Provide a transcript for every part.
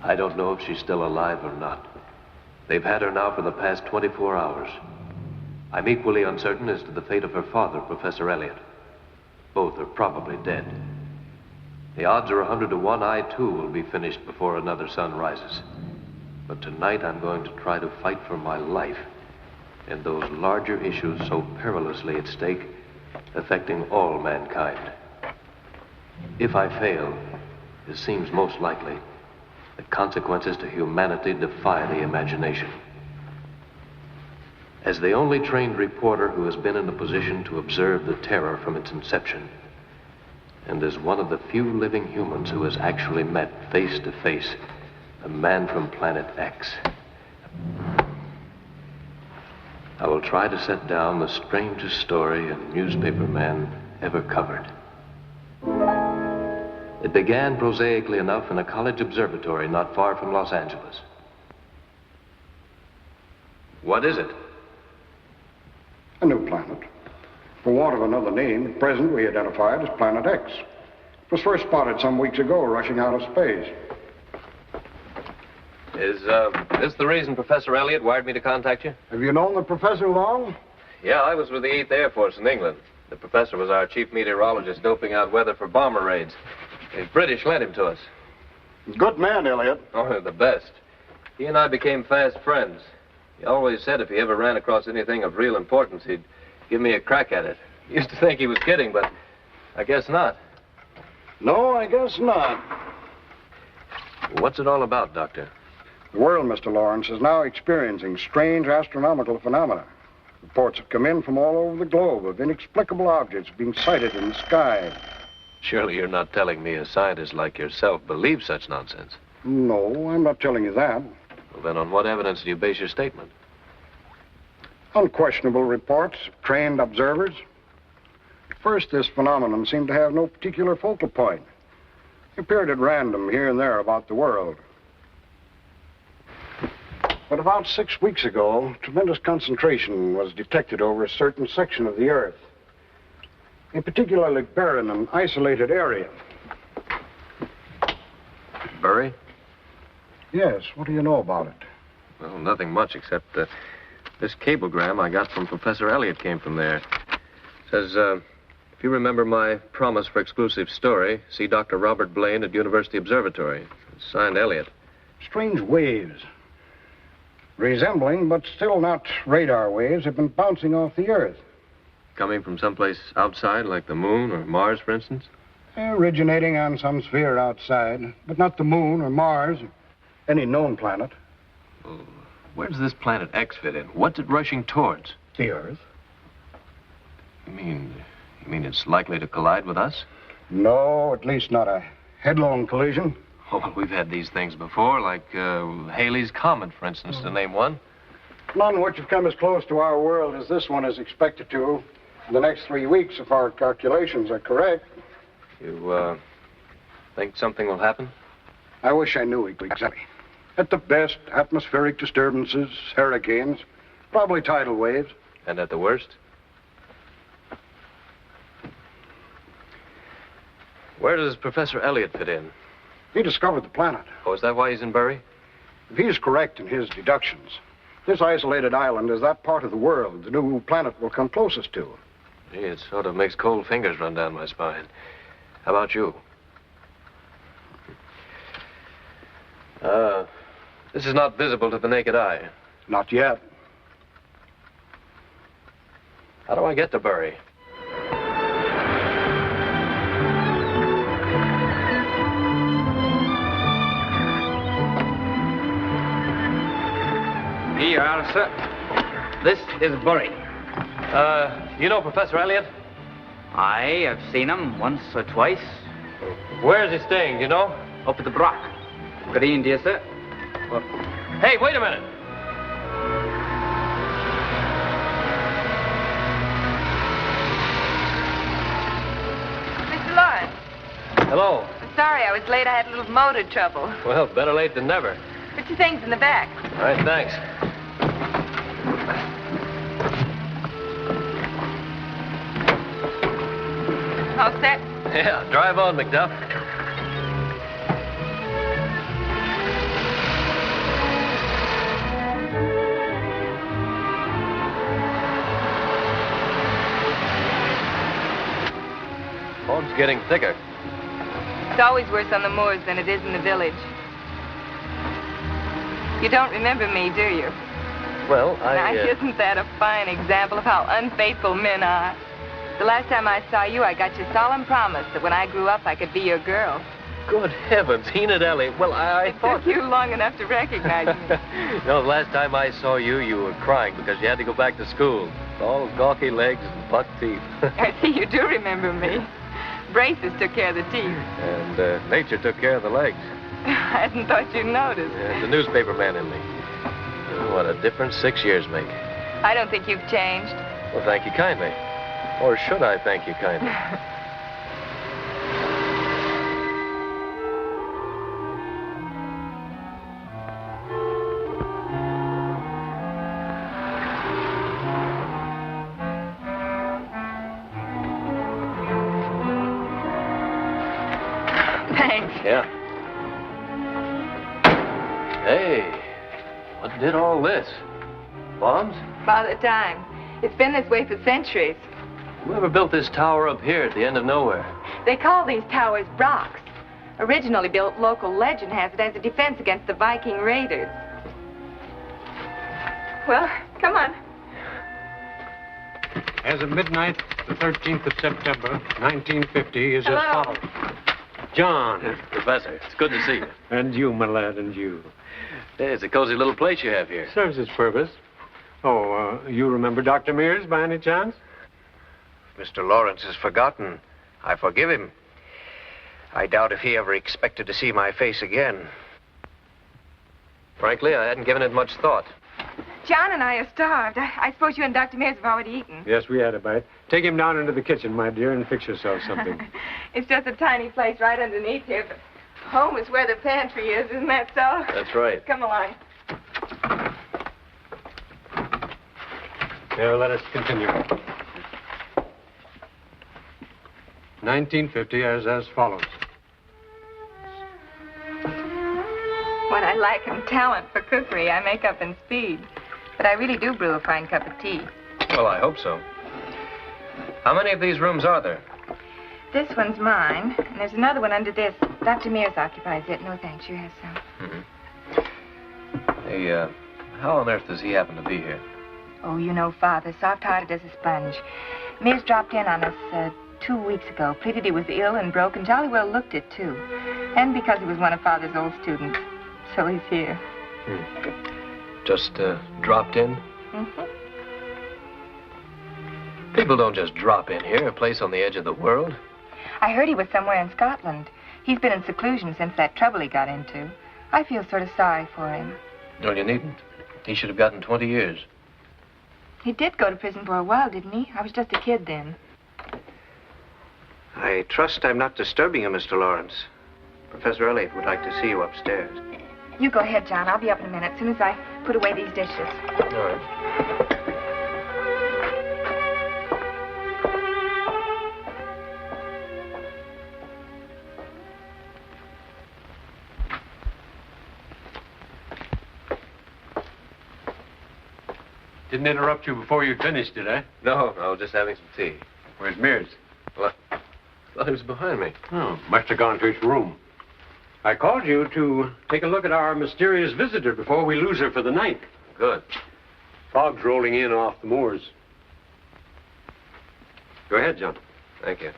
I don't know if she's still alive or not. They've had her now for the past 24 hours. I'm equally uncertain as to the fate of her father, Professor Elliot. Both are probably dead. The odds are 100 to 1 I, too, will be finished before another sun rises. But tonight I'm going to try to fight for my life in those larger issues so perilously at stake, affecting all mankind. If I fail, as seems most likely, the consequences to humanity defy the imagination. As the only trained reporter who has been in a position to observe the terror from its inception, and as one of the few living humans who has actually met face to face a man from planet X, I will try to set down the strangest story a newspaper man ever covered. It began prosaically enough in a college observatory not far from Los Angeles. What is it? A new planet. For want of another name, at present we identify it as Planet X. It was first spotted some weeks ago, rushing out of space. Is this the reason Professor Elliot wired me to contact you? Have you known the professor long? Yeah, I was with the 8th Air Force in England. The professor was our chief meteorologist doping out weather for bomber raids. The British lent him to us. Good man, Elliot. Oh, the best. He and I became fast friends. He always said if he ever ran across anything of real importance, he'd give me a crack at it. Used to think he was kidding, but I guess not. No, I guess not. What's it all about, Doctor? The world, Mr. Lawrence, is now experiencing strange astronomical phenomena. Reports have come in from all over the globe of inexplicable objects being sighted in the sky. Surely you're not telling me a scientist like yourself believes such nonsense. No, I'm not telling you that. Well, then on what evidence do you base your statement? Unquestionable reports of trained observers. At first, this phenomenon seemed to have no particular focal point. It appeared at random here and there about the world. But about 6 weeks ago, tremendous concentration was detected over a certain section of the Earth. A particularly barren and isolated area. Bury? Yes, what do you know about it? Well, nothing much except this cablegram I got from Professor Elliot came from there. It says, if you remember my promise for exclusive story, see Dr. Robert Blaine at University Observatory. It's signed Elliot. Strange waves. Resembling, but still not radar waves, have been bouncing off the Earth. Coming from someplace outside, like the moon or Mars, for instance? Originating on some sphere outside, but not the moon or Mars or any known planet. Well, where does this planet X fit in? What's it rushing towards? The Earth. You mean it's likely to collide with us? No, at least not a headlong collision. Oh, well, we've had these things before, like Halley's Comet, for instance, to name one. None which have come as close to our world as this one is expected to in the next 3 weeks, if our calculations are correct. You, think something will happen? I wish I knew exactly. At the best, atmospheric disturbances, hurricanes, probably tidal waves. And at the worst? Where does Professor Elliot fit in? He discovered the planet. Oh, is that why he's in Bury? If he is correct in his deductions, this isolated island is that part of the world the new planet will come closest to. Gee, it sort of makes cold fingers run down my spine. How about you? This is not visible to the naked eye. Not yet. How do I get to Bury? Here you are, sir. This is Bury. You know Professor Elliot? Aye, I've seen him once or twice. Where is he staying, do you know? Up at the Brock. Good evening to you, sir. Well, hey, wait a minute. Mr. Lawrence. Hello. I'm sorry I was late. I had a little motor trouble. Well, better late than never. Put your things in the back. All right, thanks. All set? Yeah, drive on, McDuff. Fog's getting thicker. It's always worse on the moors than it is in the village. You don't remember me, do you? Well, Now, isn't that a fine example of how unfaithful men are? The last time I saw you, I got your solemn promise that when I grew up, I could be your girl. Good heavens, Enid Ellie. Well, I thought... It took you long enough to recognize me. No, the last time I saw you, you were crying because you had to go back to school. All gawky legs and buck teeth. I see you do remember me. Braces took care of the teeth. And nature took care of the legs. I hadn't thought you'd notice. The newspaper man in me. Oh, what a difference 6 years make. I don't think you've changed. Well, thank you kindly. Or should I thank you kindly? Thanks. Yeah. Hey, what did all this? Bombs? Father Time. It's been this way for centuries. Whoever built this tower up here at the end of nowhere? They call these towers Brocks. Originally built, local legend has it as a defense against the Viking raiders. Well, come on. As of midnight, the 13th of September, 1950, is Hello. as follows. John. Professor, it's good to see you. And you, my lad, and you. Hey, it's a cozy little place you have here. Serves its purpose. Oh, you remember Dr. Mears by any chance? Mr. Lawrence has forgotten. I forgive him. I doubt if he ever expected to see my face again. Frankly, I hadn't given it much thought. John and I are starved. I suppose you and Dr. Mears have already eaten. Yes, we had a bite. Take him down into the kitchen, my dear, and fix yourself something. It's just a tiny place right underneath here, but home is where the pantry is, isn't that so? That's right. Come along. Now, let us continue. 1950 as follows. What I lack in talent for cookery, I make up in speed. But I really do brew a fine cup of tea. Well, I hope so. How many of these rooms are there? This one's mine, and there's another one under this. Dr. Mears occupies it. No, thanks. You have some. Hey, how on earth does he happen to be here? Oh, you know Father, soft-hearted as a sponge. Mears dropped in on us 2 weeks ago. Pleaded he was ill and broke, and jolly well looked it, too. And because he was one of Father's old students. So he's here. Just dropped in? Mm-hmm. People don't just drop in here, a place on the edge of the world. I heard he was somewhere in Scotland. He's been in seclusion since that trouble he got into. I feel sort of sorry for him. No, you needn't. He should have gotten 20 years. He did go to prison for a while, didn't he? I was just a kid then. I trust I'm not disturbing you, Mr. Lawrence. Professor Elliot would like to see you upstairs. You go ahead, John. I'll be up in a minute, as soon as I put away these dishes. All right. Didn't interrupt you before you'd finished, did I? No, just having some tea. Where's Mears? Well, I thought he was behind me. Oh, must have gone to his room. I called you to take a look at our mysterious visitor before we lose her for the night. Good. Fog's rolling in off the moors. Go ahead, John. Thank you.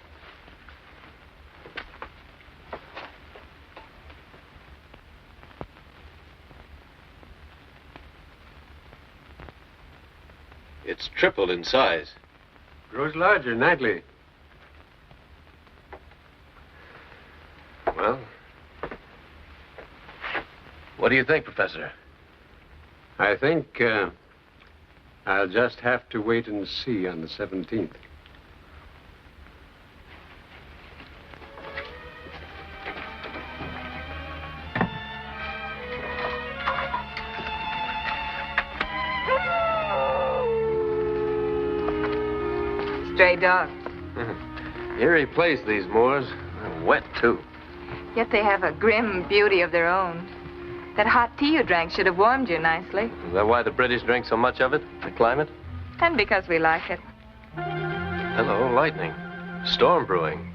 It's tripled in size. Grows larger nightly. Well, what do you think, Professor? I think I'll just have to wait and see on the 17th. Stray dogs. Eerie place, these moors. They're wet, too. Yet they have a grim beauty of their own. That hot tea you drank should have warmed you nicely. Is that why the British drink so much of it? The climate? And because we like it. Hello, lightning. Storm brewing.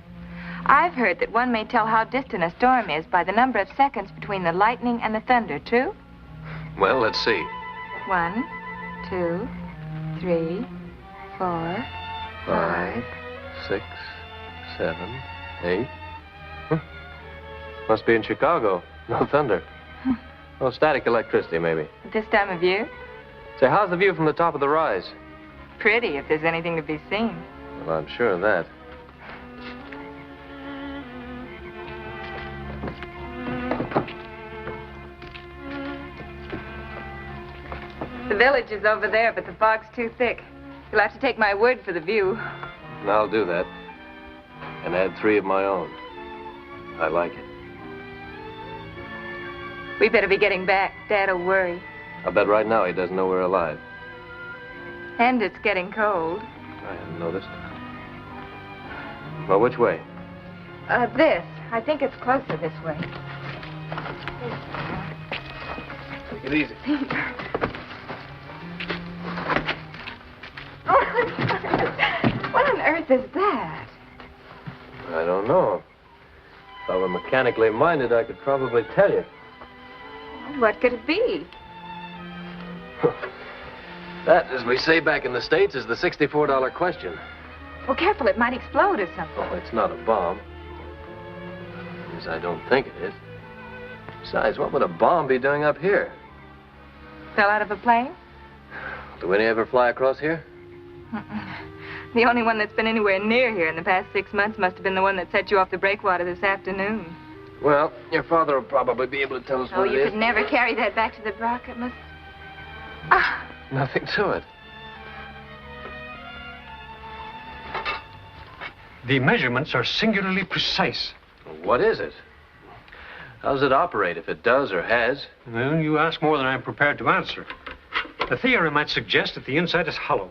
I've heard that one may tell how distant a storm is by the number of seconds between the lightning and the thunder. True? Well, let's see. 1, 2, 3, 4, 5. 6, 7, 8. Must be in Chicago. No thunder. Oh, static electricity, maybe. At this time of year? Say, how's the view from the top of the rise? Pretty, if there's anything to be seen. Well, I'm sure of that. The village is over there, but the fog's too thick. You'll have to take my word for the view. I'll do that. And add 3 of my own. I like it. We better be getting back. Dad'll worry. I'll bet right now he doesn't know we're alive. And it's getting cold. I hadn't noticed. Well, which way? This. I think it's closer this way. Take it easy. What on earth is that? I don't know. If I were mechanically minded, I could probably tell you. What could it be? That, as we say back in the States, is the $64 question. Well, careful, it might explode or something. Oh, it's not a bomb. At least I don't think it is. Besides, what would a bomb be doing up here? Fell out of a plane? Do any ever fly across here? The only one that's been anywhere near here in the past 6 months must have been the one that set you off the breakwater this afternoon. Well, your father will probably be able to tell us Oh, what it you is. could never carry that back to the Brock. It must... Ah! Nothing to it. The measurements are singularly precise. What is it? How does it operate, if it does or has? Well, you ask more than I'm prepared to answer. The theory might suggest that the inside is hollow,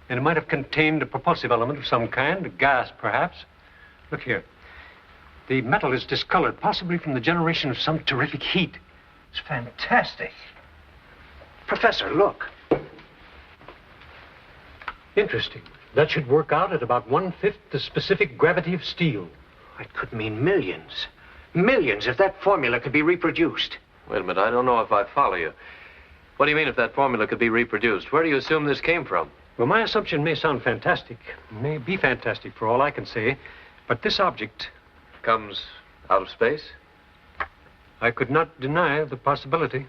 and it might have contained a propulsive element of some kind, a gas, perhaps. Look here. The metal is discolored, possibly from the generation of some terrific heat. It's fantastic. Professor, look. Interesting. That should work out at about 1/5 the specific gravity of steel. It could mean millions. Millions if that formula could be reproduced. Wait a minute, I don't know if I follow you. What do you mean if that formula could be reproduced? Where do you assume this came from? Well, my assumption may sound fantastic, may be fantastic for all I can say, but this object... Comes out of space? I could not deny the possibility.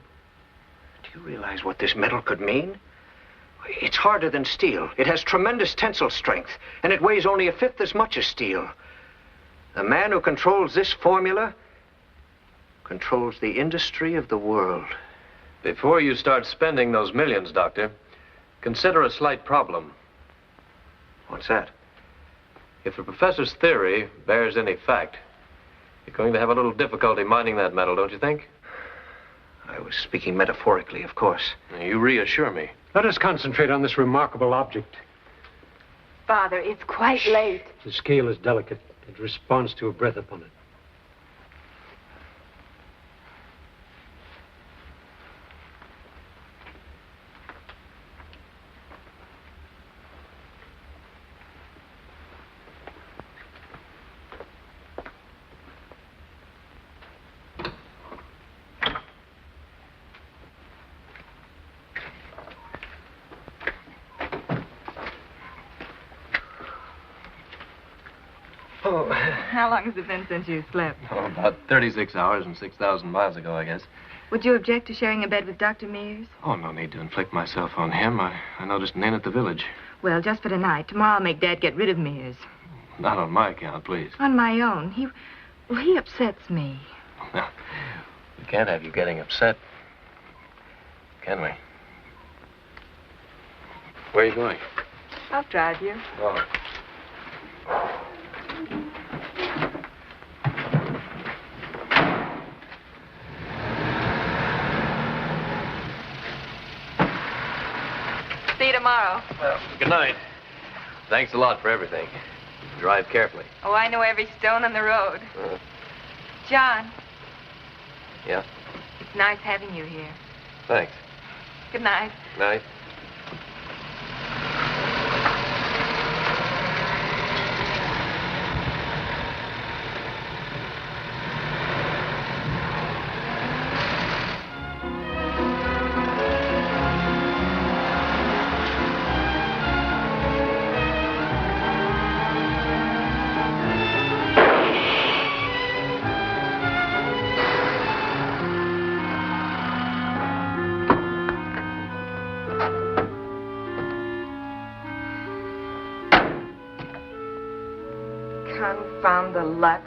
Do you realize what this metal could mean? It's harder than steel. It has tremendous tensile strength, and it weighs only 1/5 as much as steel. The man who controls this formula controls the industry of the world. Before you start spending those millions, Doctor, consider a slight problem. What's that? If the professor's theory bears any fact, you're going to have a little difficulty mining that metal, don't you think? I was speaking metaphorically, of course. You reassure me. Let us concentrate on this remarkable object. Father, it's quite late. The scale is delicate. It responds to a breath upon it. How long has it been since you slept? Oh, about 36 hours and 6,000 miles ago, I guess. Would you object to sharing a bed with Dr. Mears? Oh, no need to inflict myself on him. I noticed an inn at the village. Well, just for tonight. Tomorrow I'll make Dad get rid of Mears. Not on my account, please. On my own. He upsets me. Now, we can't have you getting upset, can we? Where are you going? I'll drive you. Oh. See you tomorrow. Well, good night. Thanks a lot for everything. Drive carefully. Oh, I know every stone on the road. John. Yeah? It's nice having you here. Thanks. Good night. Night. Confound the luck.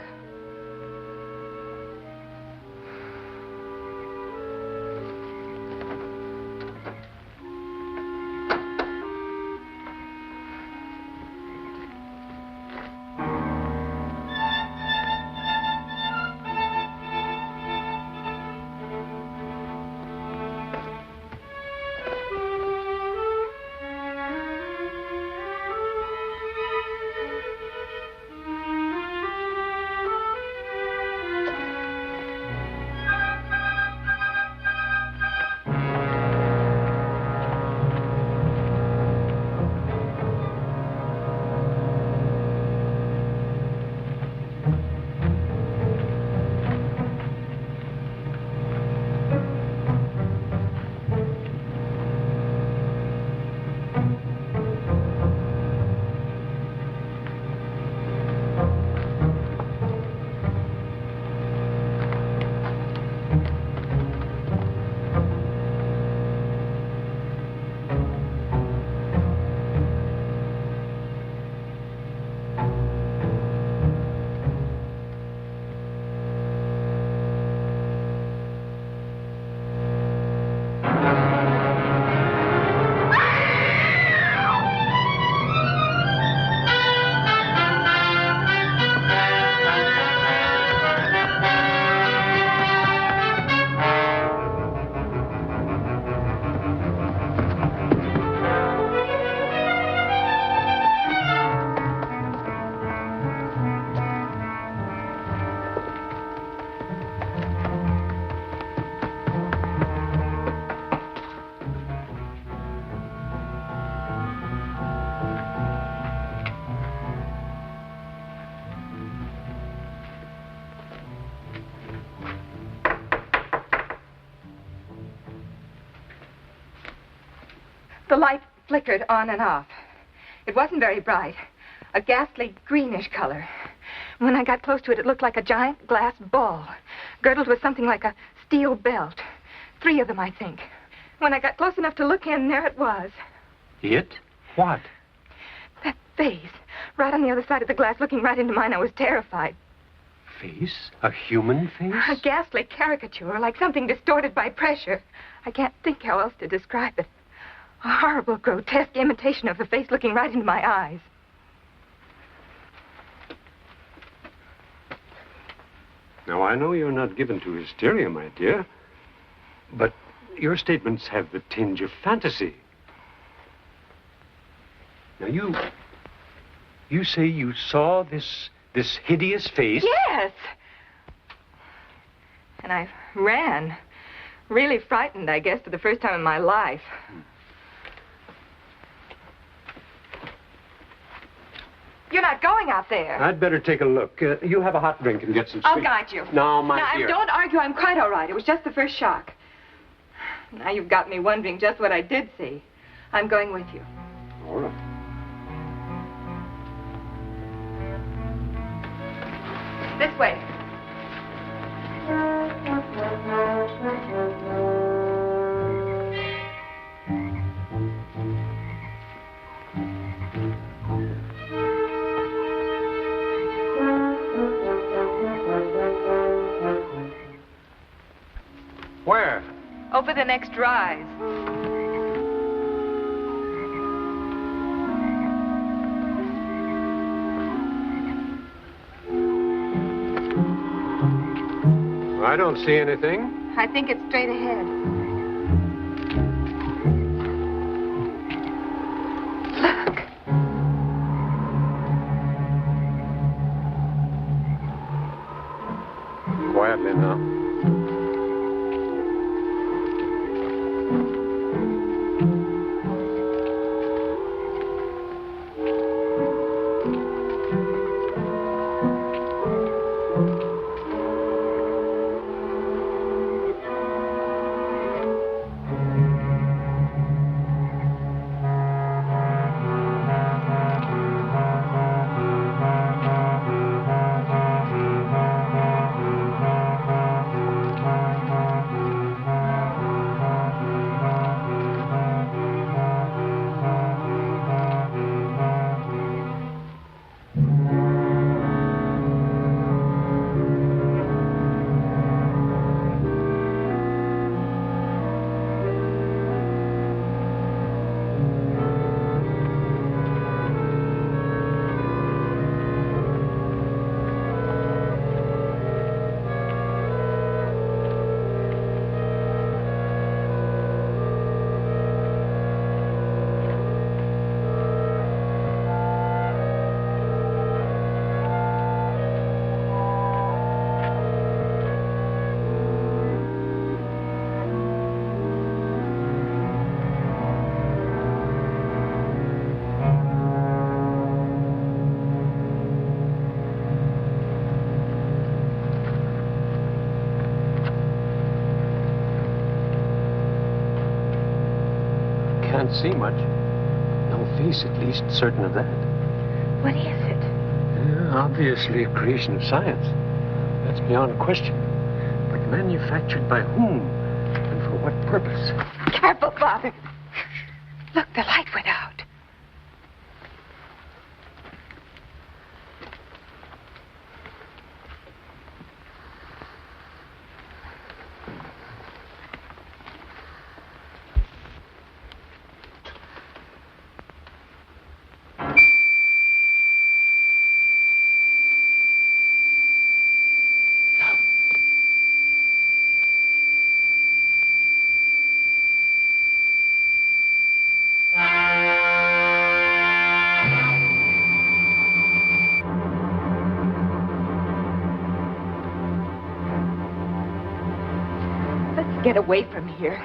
The light flickered on and off. It wasn't very bright. A ghastly greenish color. When I got close to it, it looked like a giant glass ball, girdled with something like a steel belt. 3 of them, I think. When I got close enough to look in, there it was. It? What? That face, right on the other side of the glass, looking right into mine. I was terrified. Face? A human face? A ghastly caricature, like something distorted by pressure. I can't think how else to describe it. A horrible, grotesque imitation of the face looking right into my eyes. Now, I know you're not given to hysteria, my dear, but your statements have the tinge of fantasy. Now, you say you saw this hideous face? Yes! And I ran. Really frightened, I guess, for the first time in my life. You're not going out there. I'd better take a look. You have a hot drink and get some sleep. I'll guide you. No, my dear. Don't argue. I'm quite all right. It was just the first shock. Now you've got me wondering just what I did see. I'm going with you. All right. This way. Where? Over the next rise. I don't see anything. I think it's straight ahead. Look. Quietly now. can't see much. No face, at least, certain of that. What is it? Yeah, obviously a creation of science. That's beyond question. But manufactured by whom? And for what purpose? Careful, Father. Look, the light went out. Get away from here.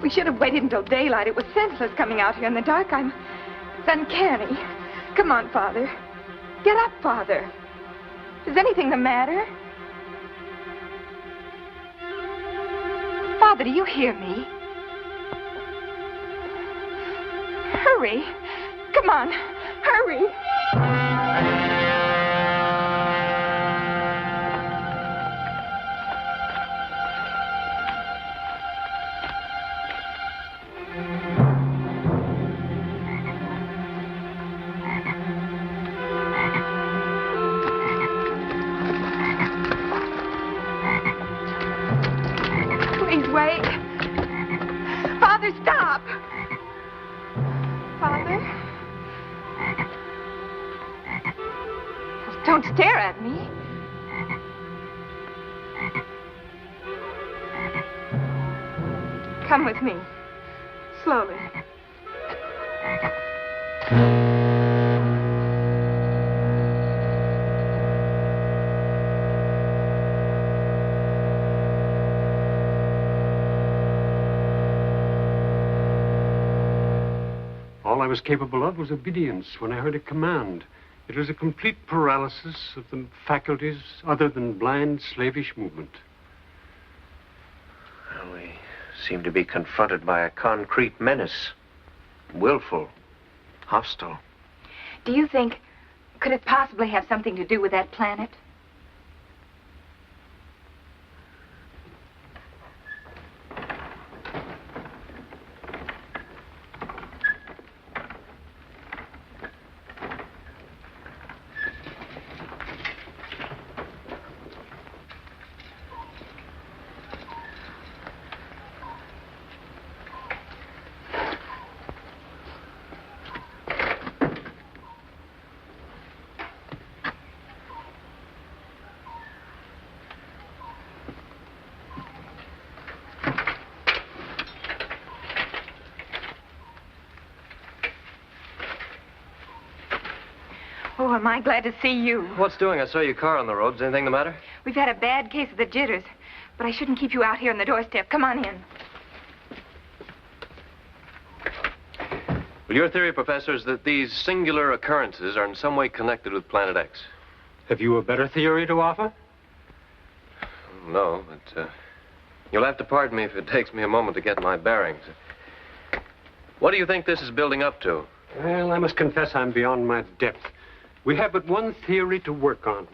We should have waited until daylight. It was senseless coming out here in the dark. It's uncanny. Come on, Father. Get up, Father. Is anything the matter? Father, do you hear me? Hurry. Come on. Hurry. Wait. Father, stop. Father? Don't stare at me. Come with me. Slowly. All I was capable of was obedience when I heard a command. It was a complete paralysis of the faculties other than blind, slavish movement. Well, we seem to be confronted by a concrete menace. Willful. Hostile. Do you think, could it possibly have something to do with that planet? Oh, am I glad to see you. What's doing? I saw your car on the road. Is anything the matter? We've had a bad case of the jitters, but I shouldn't keep you out here on the doorstep. Come on in. Well, your theory, Professor, is that these singular occurrences are in some way connected with Planet X. Have you a better theory to offer? No, but you'll have to pardon me if it takes me a moment to get my bearings. What do you think this is building up to? Well, I must confess I'm beyond my depth. We have but one theory to work on.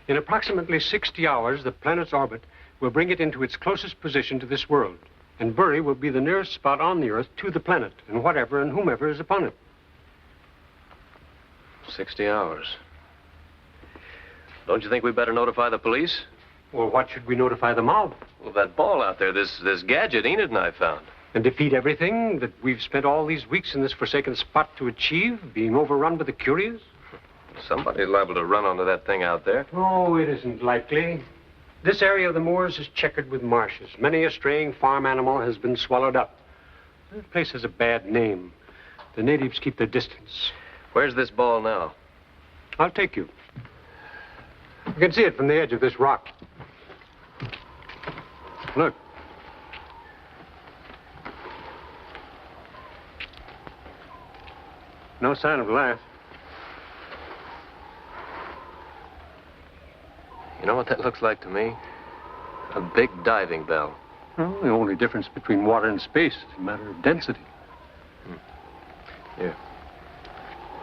In approximately 60 hours, the planet's orbit will bring it into its closest position to this world. And Bury will be the nearest spot on the Earth to the planet, and whatever and whomever is upon it. 60 hours. Don't you think we better notify the police? Well, what should we notify them of? Well, that ball out there, this gadget Enid and I found. And defeat everything that we've spent all these weeks in this forsaken spot to achieve, being overrun by the curious? Somebody's liable to run onto that thing out there. Oh, it isn't likely. This area of the moors is checkered with marshes. Many a straying farm animal has been swallowed up. This place has a bad name. The natives keep their distance. Where's this ball now? I'll take you. You can see it from the edge of this rock. Look. No sign of life. You know what that looks like to me? A big diving bell. Well, the only difference between water and space is a matter of density. Here.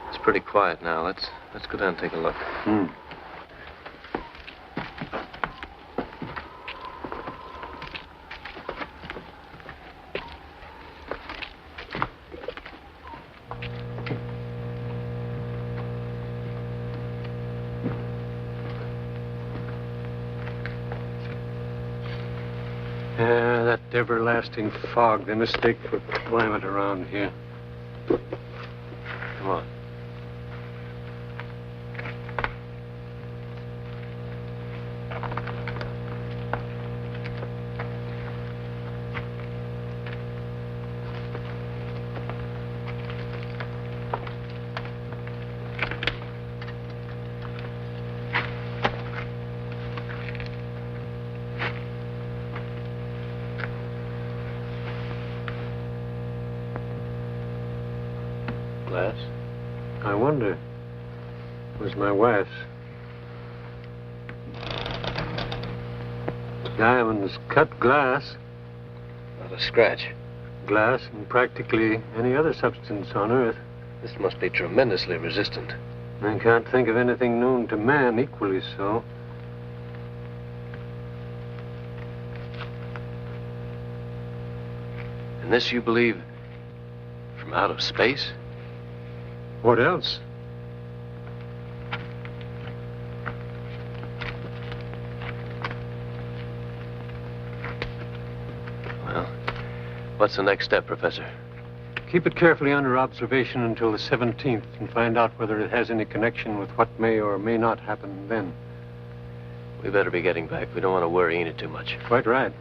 It's pretty quiet now. Let's go down and take a look. Yeah, that everlasting fog, the mistake for climate around here. Come on. Glass? I wonder. Was my wife's. Diamonds cut glass. Not a scratch. Glass and practically any other substance on Earth. This must be tremendously resistant. I can't think of anything known to man equally so. And this, you believe, from out of space? What else? Well, what's the next step, Professor? Keep it carefully under observation until the 17th and find out whether it has any connection with what may or may not happen then. We better be getting back. We don't want to worry Enid too much. Quite right.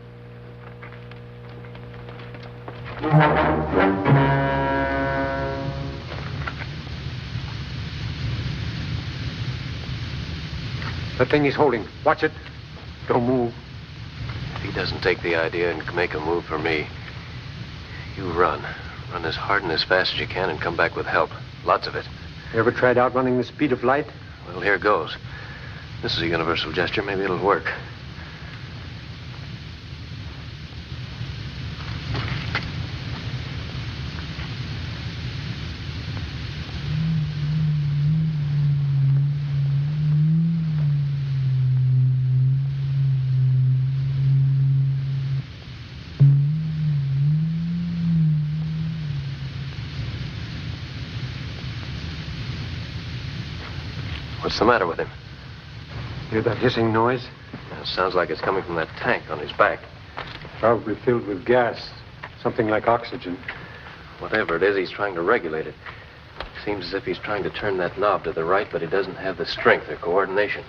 That thing he's holding. Watch it. Don't move. If he doesn't take the idea and make a move for me, you run. Run as hard and as fast as you can and come back with help. Lots of it. You ever tried outrunning the speed of light? Well, here goes. This is a universal gesture. Maybe it'll work. What's the matter with him? Hear that hissing noise? It sounds like it's coming from that tank on his back. Probably filled with gas. Something like oxygen. Whatever it is, he's trying to regulate it. Seems as if he's trying to turn that knob to the right, but he doesn't have the strength or coordination.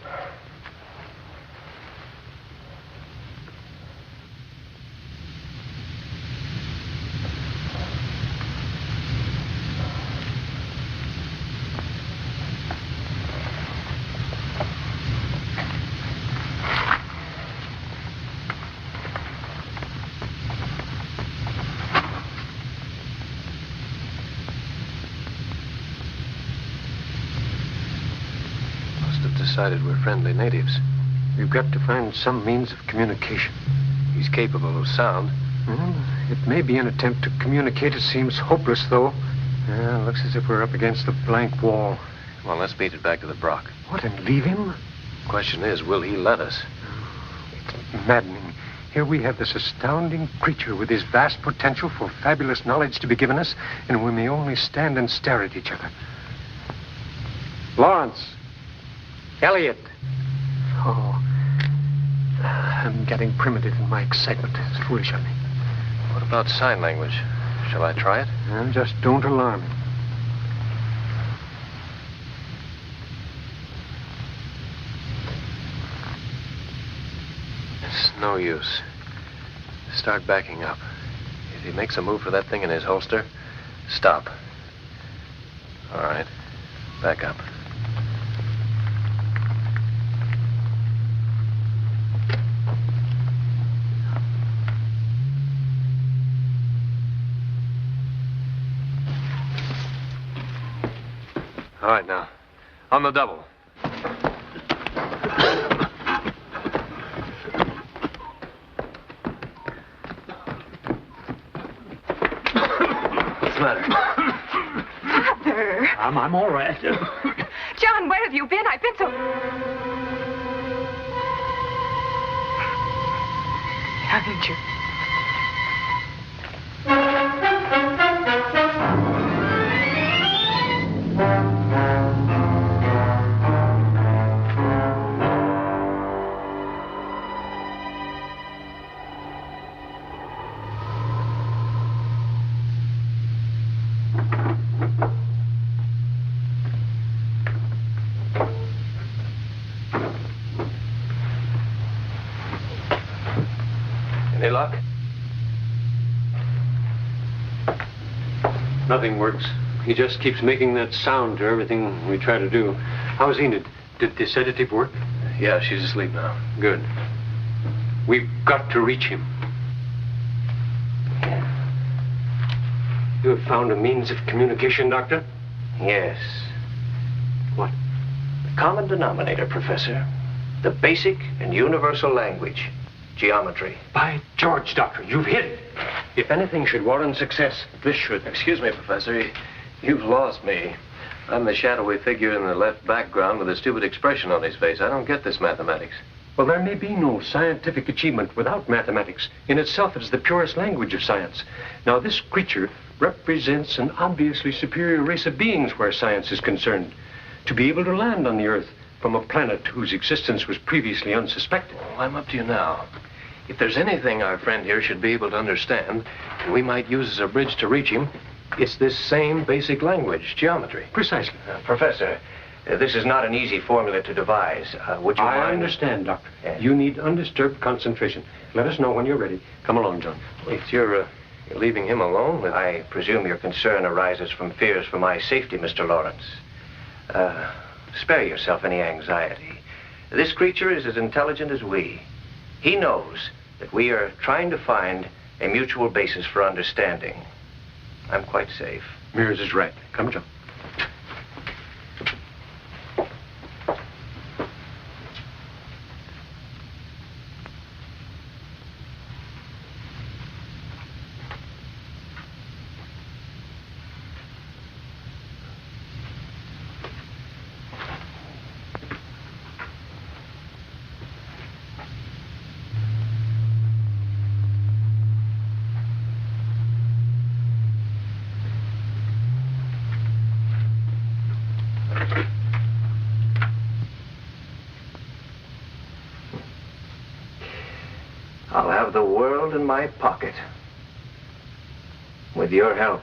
Decided we're friendly natives. We've got to find some means of communication. He's capable of sound. It may be an attempt to communicate. It seems hopeless, though. Looks as if we're up against a blank wall. Well, let's beat it back to the Brock. What, and leave him? Question is, will he let us? It's maddening. Here we have this astounding creature with his vast potential for fabulous knowledge to be given us, and we may only stand and stare at each other. Lawrence! Elliot! Oh, I'm getting primitive in my excitement. It's foolish of me. What about sign language? Shall I try it? Just don't alarm him. It's no use. Start backing up. If he makes a move for that thing in his holster, stop. All right. Back up. All right, now. On the double. What's the matter? I'm all right. John, where have you been? I've been so... Haven't you? Any luck? Nothing works. He just keeps making that sound to everything we try to do. How's Enid? Did the sedative work? Yeah, she's asleep now. Good. We've got to reach him. You have found a means of communication, Doctor? Yes. What? The common denominator, Professor. The basic and universal language. Geometry. By George, Doctor, you've hit it. If anything should warrant success, this should. Excuse me, Professor. You've lost me. I'm the shadowy figure in the left background with a stupid expression on his face. I don't get this mathematics. Well, there may be no scientific achievement without mathematics. In itself, it is the purest language of science. Now, this creature represents an obviously superior race of beings where science is concerned. To be able to land on the Earth from a planet whose existence was previously unsuspected. Well, I'm up to you now. If there's anything our friend here should be able to understand, and we might use as a bridge to reach him, it's this same basic language, geometry. Precisely. Professor, this is not an easy formula to devise. Would you mind? I understand, Doctor. Yes. You need undisturbed concentration. Let us know when you're ready. Come along, John. Wait, you're leaving him alone with... I presume your concern arises from fears for my safety, Mr. Lawrence. Spare yourself any anxiety. This creature is as intelligent as we. He knows that we are trying to find a mutual basis for understanding. I'm quite safe. Mears is right. Come, John. I'll have the world in my pocket. With your help.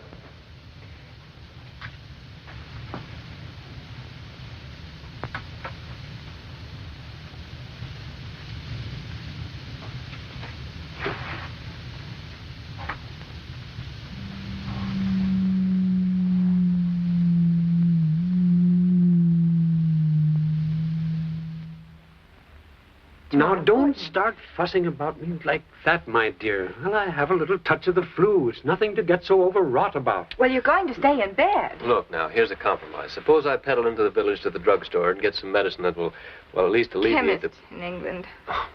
Now, don't start fussing about me like that, my dear. Well, I have a little touch of the flu. It's nothing to get so overwrought about. Well, you're going to stay in bed. Look, now, here's a compromise. Suppose I pedal into the village to the drugstore and get some medicine that will, well, at least alleviate Chemist in England.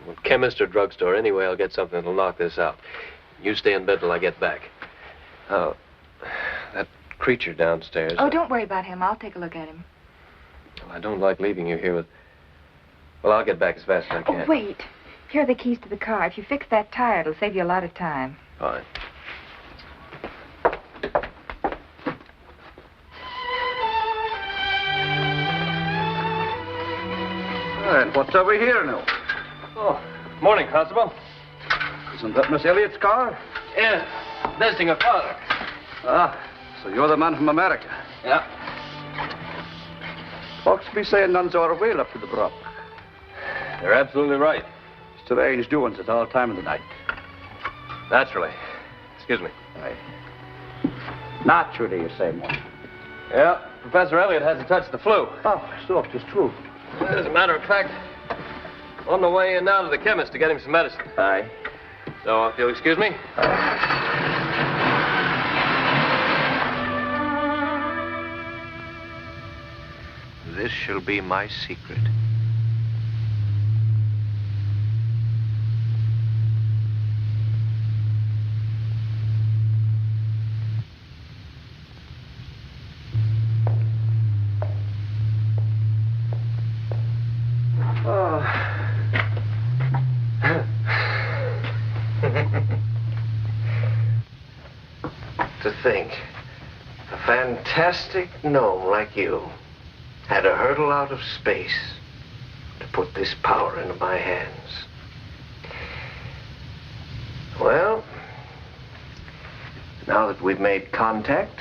Well, chemist or drugstore. Anyway, I'll get something that'll knock this out. You stay in bed till I get back. Oh, that creature downstairs. Oh, don't worry about him. I'll take a look at him. Well, I don't like leaving you here with... Well, I'll get back as fast as I can. Oh, wait. Here are the keys to the car. If you fix that tire, it'll save you a lot of time. Fine. And what's over here now? Oh, morning, Constable. Isn't that Miss Elliott's car? Yeah, visiting her father. Ah, so you're the man from America. Yeah. Folks be saying none's our way up to the Brook. They're absolutely right. Strange doings at all time of the night. Naturally. Excuse me. Aye. Naturally, you say, man. Yeah, Professor Elliott hasn't touched the flu. Oh, so it's true. As a matter of fact, on the way in now to the chemist to get him some medicine. Aye. So, if you'll excuse me. This shall be my secret. think a fantastic gnome like you had to hurtle out of space to put this power into my hands? Well, now that we've made contact,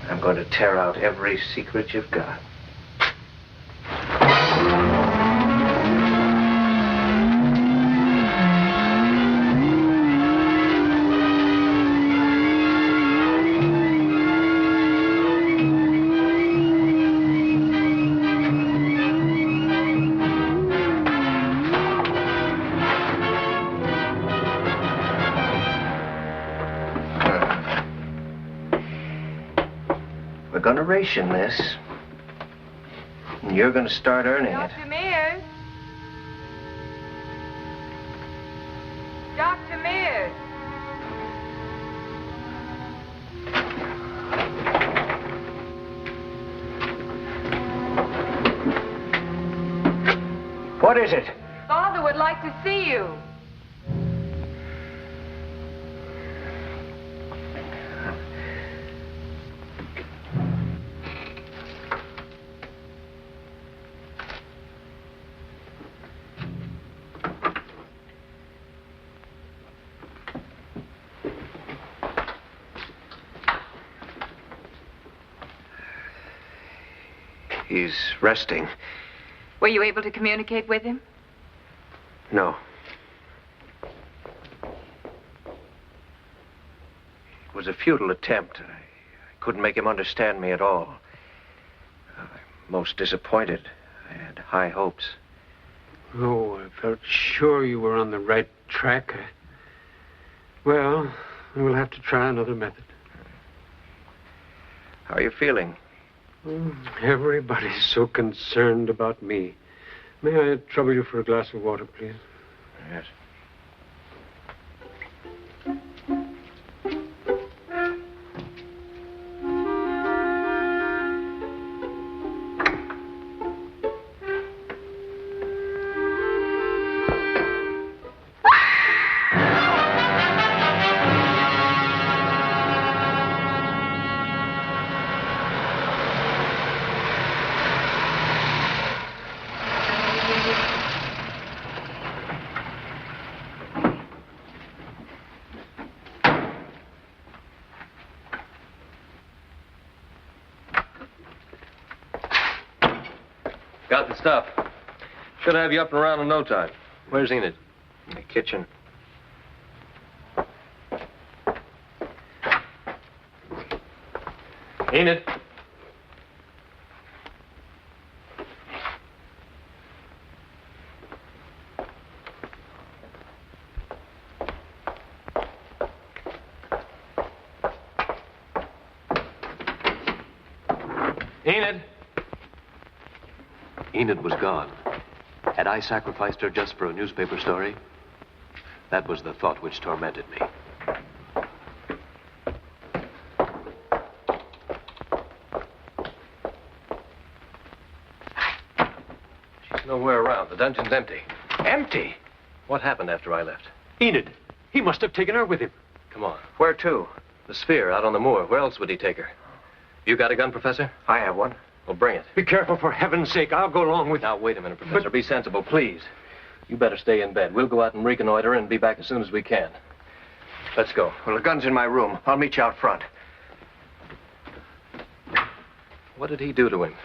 I'm going to tear out every secret you've got. We're going to ration this, and you're going to start earning it. Dr. Mears? Dr. Mears? What is it? Father would like to see you. He's resting. Were you able to communicate with him? No. It was a futile attempt. I couldn't make him understand me at all. I'm most disappointed. I had high hopes. Oh, I felt sure you were on the right track. Well, we'll have to try another method. How are you feeling? Everybody's so concerned about me. May I trouble you for a glass of water, please? Yes. Got the stuff. Should have you up and around in no time. Where's Enid? In the kitchen. Enid? Enid? Enid was gone. Had I sacrificed her just for a newspaper story? That was the thought which tormented me. She's nowhere around. The dungeon's empty. Empty? What happened after I left? Enid, he must have taken her with him. Come on. Where to? The sphere out on the moor. Where else would he take her? You got a gun, Professor? I have one. Well, bring it. Be careful, for heaven's sake. I'll go along with you. Now, wait a minute, Professor. Be sensible, please. You better stay in bed. We'll go out and reconnoiter and be back as soon as we can. Let's go. Well, the gun's in my room. I'll meet you out front. What did he do to him?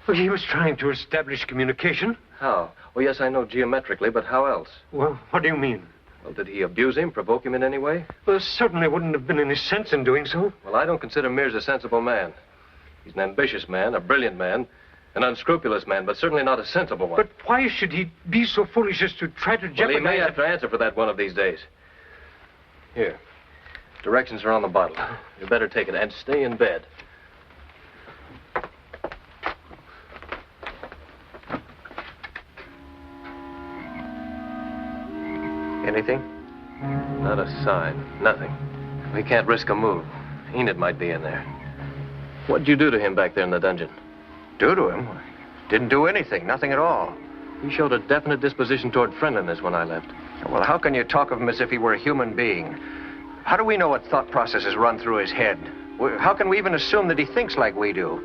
Well, he was trying to establish communication. How? Well, yes, I know geometrically, but how else? Well, what do you mean? Well, did he abuse him, provoke him in any way? Well, there certainly wouldn't have been any sense in doing so. Well, I don't consider Mears a sensible man. He's an ambitious man, a brilliant man, an unscrupulous man, but certainly not a sensible one. But why should he be so foolish as to try to Well, jeopardize... he may have to answer for that one of these days. Here. Directions are on the bottle. You better take it and stay in bed. Anything? Not a sign. Nothing. We can't risk a move. Enid might be in there. What'd you do to him back there in the dungeon? Do to him? Didn't do anything. Nothing at all. He showed a definite disposition toward friendliness when I left. Well, how can you talk of him as if he were a human being? How do we know what thought processes run through his head? How can we even assume that he thinks like we do?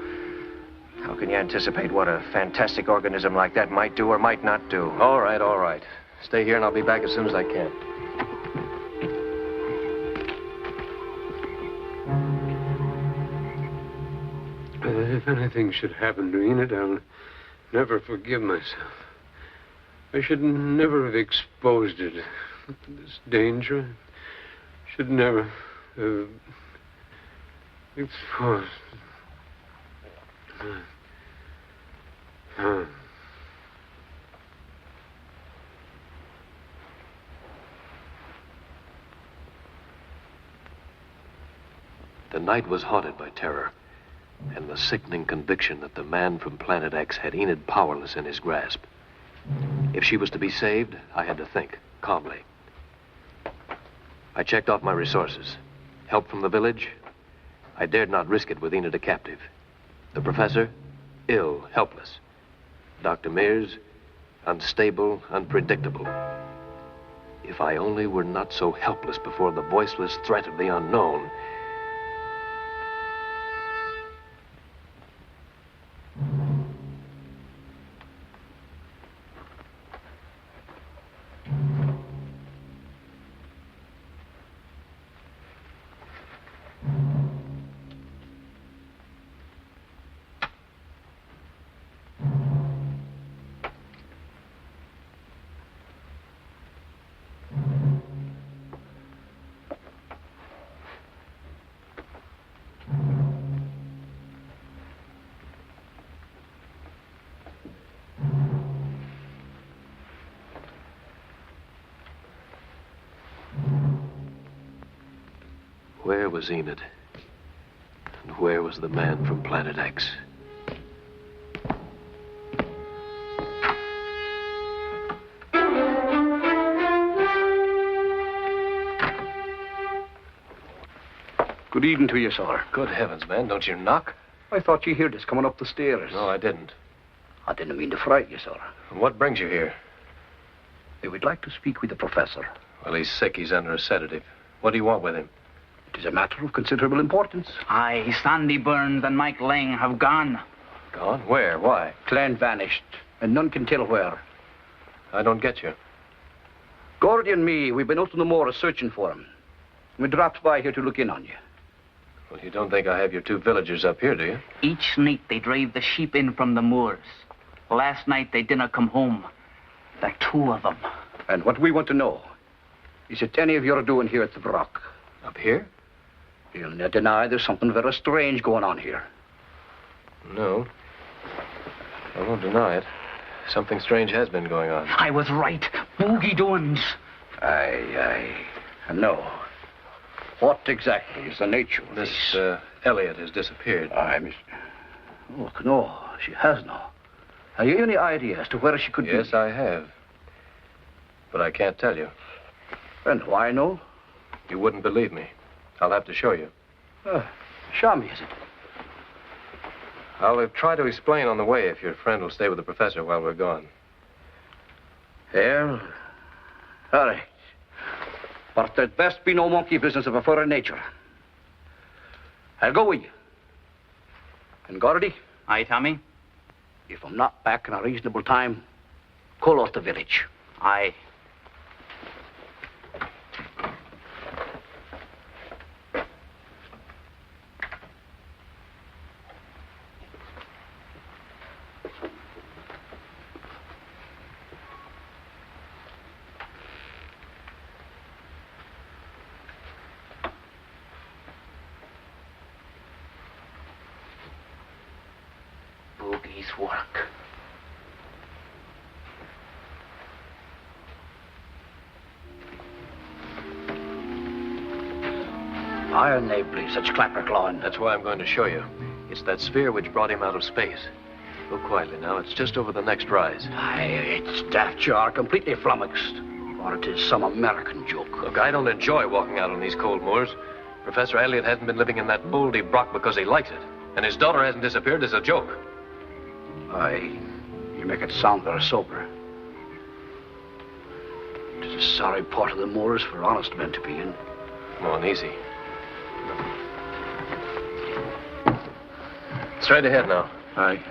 How can you anticipate what a fantastic organism like that might do or might not do? All right, all right. Stay here and I'll be back as soon as I can. If anything should happen to Enid, I'll never forgive myself. I should never have exposed her to this danger. Should never have exposed. The night was haunted by terror and the sickening conviction that the man from Planet X had Enid powerless in his grasp. If she was to be saved, I had to think calmly. I checked off my resources. Help from the village? I dared not risk it with Enid a captive. The professor? Ill, helpless. Dr. Mears? Unstable, unpredictable. If I only were not so helpless before the voiceless threat of the unknown. Where was Enid? And where was the man from Planet X? Good evening to you, sir. Good heavens, man, don't you knock? I thought you heard us coming up the stairs. No, I didn't. I didn't mean to frighten you, sir. And what brings you here? I would like to speak with the professor. Well, he's sick. He's under a sedative. What do you want with him? It is a matter of considerable importance. Aye, Sandy Burns and Mike Lang have gone. Gone? Where? Why? Clan vanished, and none can tell where. I don't get you. Gordy and me, we've been out on the moor searching for him. We dropped by here to look in on you. Well, you don't think I have your two villagers up here, do you? Each night they drive the sheep in from the moors. Last night they didn't come home. The two of them. And what we want to know is it any of your doing here at the Brock? Up here? You'll not deny there's something very strange going on here. No. I won't deny it. Something strange has been going on. I was right. Boogie doings. Aye. No. What exactly is the nature of this? Miss Elliot has disappeared. Aye, Miss... Look, no, she has no. Have you any idea as to where she could be? Yes, I have. But I can't tell you. And why no? You wouldn't believe me. I'll have to show you. Show me, is it? I'll try to explain on the way if your friend will stay with the professor while we're gone. Well, all right. But there'd best be no monkey business of a foreign nature. I'll go with you. And Gordy, Aye, Tommy? if I'm not back in a reasonable time, call out the village. Aye. Boogie's work. Iron they believe such clapper clawing. That's why I'm going to show you. It's that sphere which brought him out of space. Go quietly now. It's just over the next rise. Aye, it's daft you are, completely flummoxed. Or it is some American joke. Look, I don't enjoy walking out on these cold moors. Professor Elliot hasn't been living in that mouldy brock because he likes it. And his daughter hasn't disappeared as a joke. Aye, you make it sound very sober. It is a sorry part of the moors for honest men to be in. Come on, easy. Straight ahead now. Aye.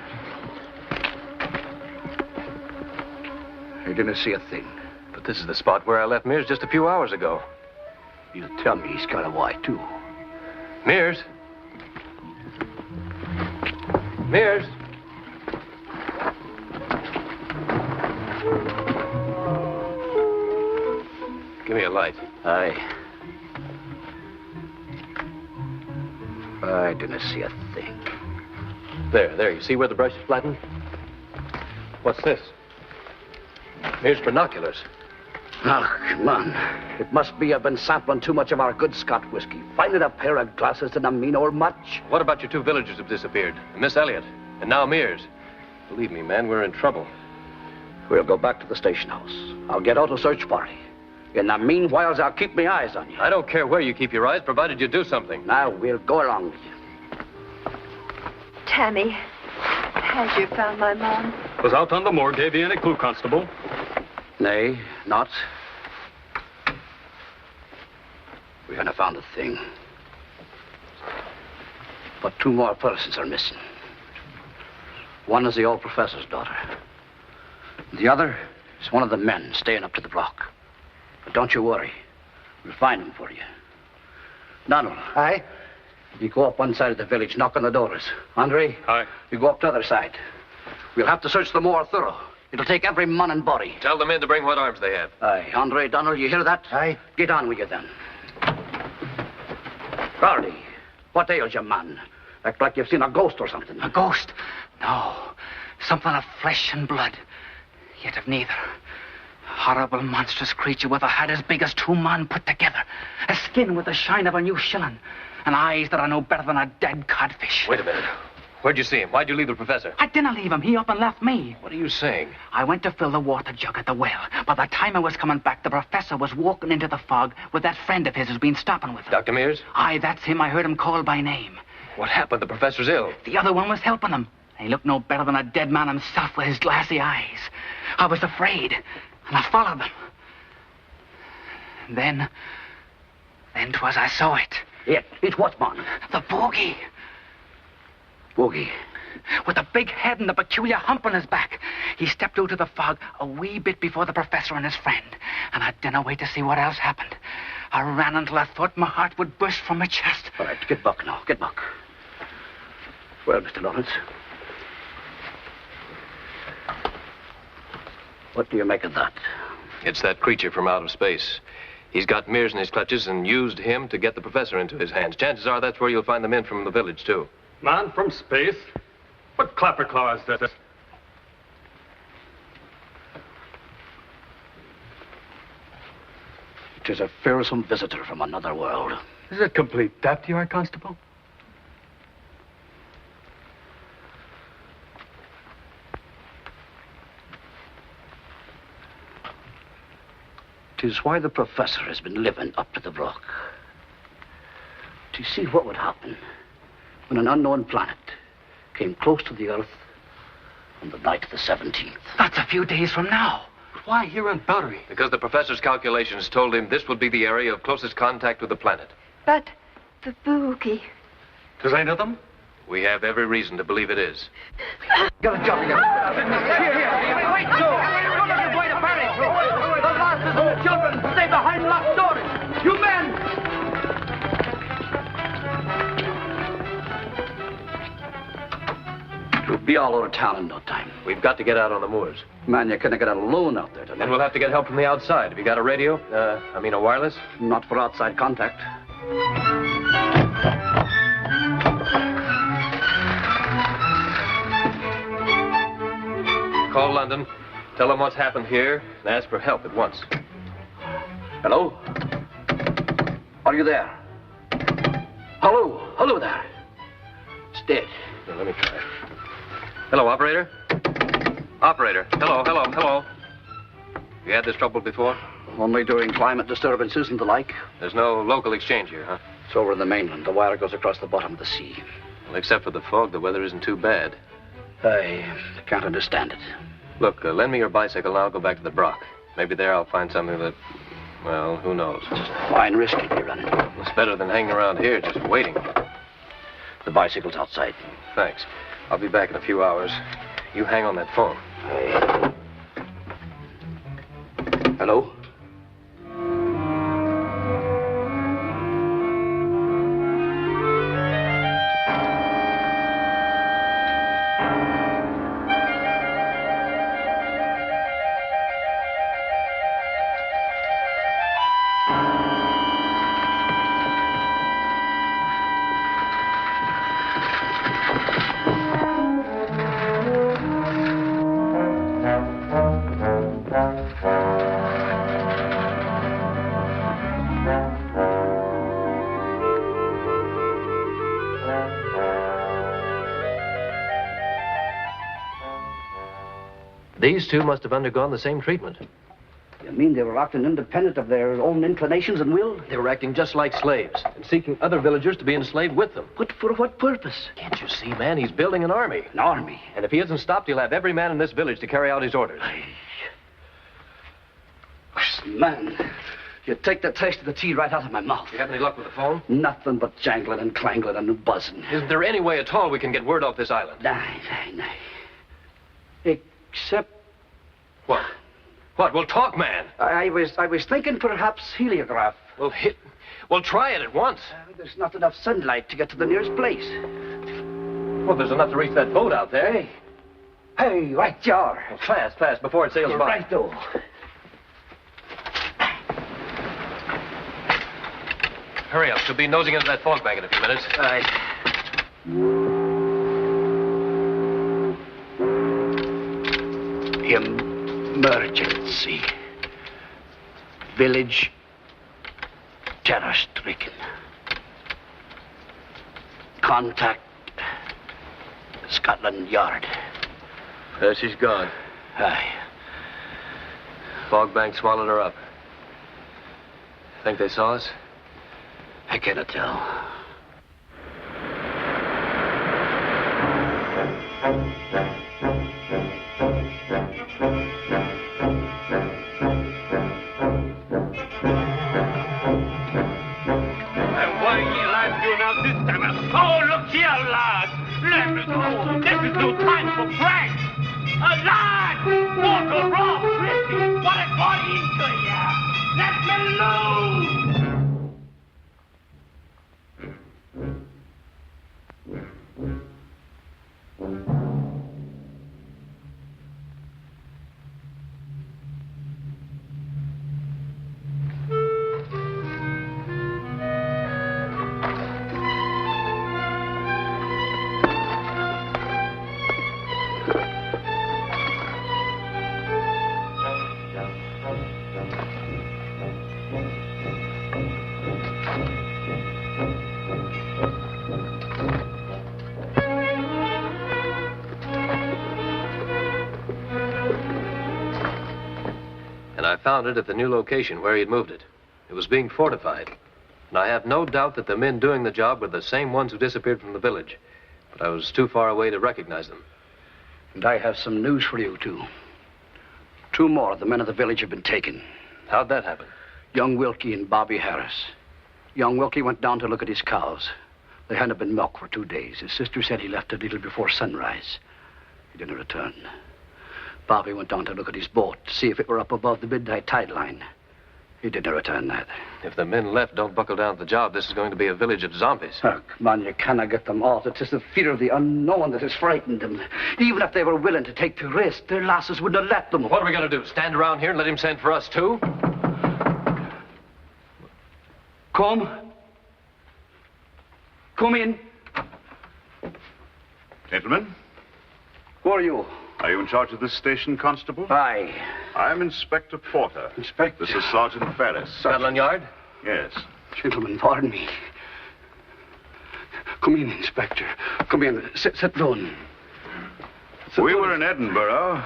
I didn't see a thing. But this is the spot where I left Mears just a few hours ago. You tell me he's got a why, too. Mears? Mears? Give me a light. Aye. I didn't see a thing. There. You see where the brush is flattened? What's this? Mears' binoculars. Oh, come on. It must be I've been sampling too much of our good Scott whiskey. Finding a pair of glasses didn't mean or much. What about your two villagers who've disappeared? Miss Elliott, and now Mears. Believe me, man, we're in trouble. We'll go back to the station house. I'll get out a search party. In the meanwhile, I'll keep my eyes on you. I don't care where you keep your eyes, provided you do something. Now, we'll go along with you. Tammy, has you found my mom? Was out on the moor. Gave you any clue, Constable? Nay, not. We haven't found a thing. But two more persons are missing. One is the old professor's daughter. The other is one of the men staying up to the block. But don't you worry. We'll find him for you. Donald. Aye? You go up one side of the village, knock on the doors. Andre? Aye. You go up the other side. We'll have to search the moor thorough. It'll take every man and body. Tell the men to bring what arms they have. Aye. Andre, Donald, you hear that? Aye. Get on with you then. Gardy, what ails you, man? Act like you've seen a ghost or something. A ghost? No. Something of flesh and blood. Yet of neither. Horrible, monstrous creature with a head as big as two men put together. A skin with the shine of a new shilling. And eyes that are no better than a dead codfish. Wait a minute. Where'd you see him? Why'd you leave the professor? I didn't leave him. He up and left me. What are you saying? I went to fill the water jug at the well. By the time I was coming back, the professor was walking into the fog with that friend of his who's been stopping with him. Dr. Mears? Aye, that's him. I heard him call by name. What happened? The professor's ill. The other one was helping him. He looked no better than a dead man himself with his glassy eyes. I was afraid, and I followed them. Then 'twas I saw it. It's what, man? The bogey. Bogey. With a big head and a peculiar hump on his back. He stepped out of the fog a wee bit before the professor and his friend. And I didn't wait to see what else happened. I ran until I thought my heart would burst from my chest. All right, get back now. Get back. Well, Mr. Lawrence. What do you make of that? It's that creature from out of space. He's got Mears in his clutches and used him to get the professor into his hands. Chances are that's where you'll find the men from the village, too. Man from space? What clapperclaw is this? It is a fearsome visitor from another world. Is it complete that, you are, Constable? Tis why the professor has been living up to the rock. To see what would happen when an unknown planet came close to the Earth on the night of the 17th. That's a few days from now. Why here on Bowery? Because the professor's calculations told him this would be the area of closest contact with the planet. But the boogie. Does I know them? We have every reason to believe it is. Get a job here. Here. Wait, Joe. You're looking quite a panic. The masters and the children stay behind locked doors. You men. We'll be all over town in no time. We've got to get out on the moors. Man, you couldn't get alone out there tonight. And we'll have to get help from the outside. Have you got a radio? A wireless? Not for outside contact. Call London. Tell them what's happened here and ask for help at once. Hello? Are you there? Hello? Hello there. It's dead. Now, let me try. Hello, operator? Operator. Hello. You had this trouble before? Only during climate disturbances and the like. There's no local exchange here, huh? It's over in the mainland. The wire goes across the bottom of the sea. Well, except for the fog, the weather isn't too bad. I can't understand it. Look, lend me your bicycle and I'll go back to the Brock. Maybe there I'll find something that, Well, who knows? Just a fine risk you'd be running. It's better than hanging around here just waiting. The bicycle's outside. Thanks. I'll be back in a few hours. You hang on that phone. Hey. Hello? These two must have undergone the same treatment. You mean they were acting independent of their own inclinations and will? They were acting just like slaves and seeking other villagers to be enslaved with them. But for what purpose? Can't you see, man? He's building an army. An army? And if he isn't stopped, he'll have every man in this village to carry out his orders. Man, you take the taste of the tea right out of my mouth. You have any luck with the phone? Nothing but jangling and clangling and buzzing. Isn't there any way at all we can get word off this island? Nay. Except... What? What? Well, talk, man. I was thinking perhaps heliograph. Well, try it at once. There's not enough sunlight to get to the nearest place. Well, there's enough to reach that boat out there. Hey, right you are. Well, fast, before it sails by. Right, though. Hurry up. She'll be nosing into that fog bag in a few minutes. Emergency. Village terror-stricken. Contact Scotland Yard. There she's gone. Aye. Fog bank swallowed her up. Think they saw us? I cannot tell. Oh, look here, lads. Let me go. This is no time for pranks. Lads, Walter, Rob, Christy, what I got into ya? Let me loose. I found it at the new location where he'd moved it. It was being fortified. And I have no doubt that the men doing the job were the same ones who disappeared from the village. But I was too far away to recognize them. And I have some news for you, too. 2 more of the men of the village have been taken. How'd that happen? Young Wilkie and Bobby Harris. Young Wilkie went down to look at his cows. They hadn't been milked for 2 days. His sister said he left a little before sunrise. He didn't return. Bobby went down to look at his boat to see if it were up above the midnight tide line. He didn't return that. If the men left don't buckle down to the job, this is going to be a village of zombies. Oh, come on, you cannot get them off. It is the fear of the unknown that has frightened them. Even if they were willing to take the risk, their lasses wouldn't have let them. What are we going to do? Stand around here and let him send for us, too? Come in. Gentlemen? Who are you? Are you in charge of this station, Constable? Aye. I'm Inspector Porter. Inspector? This is Sergeant Ferris. Scotland Yard? Yes. Gentlemen, pardon me. Come in, Inspector. Come in. Sit down. We were in Edinburgh.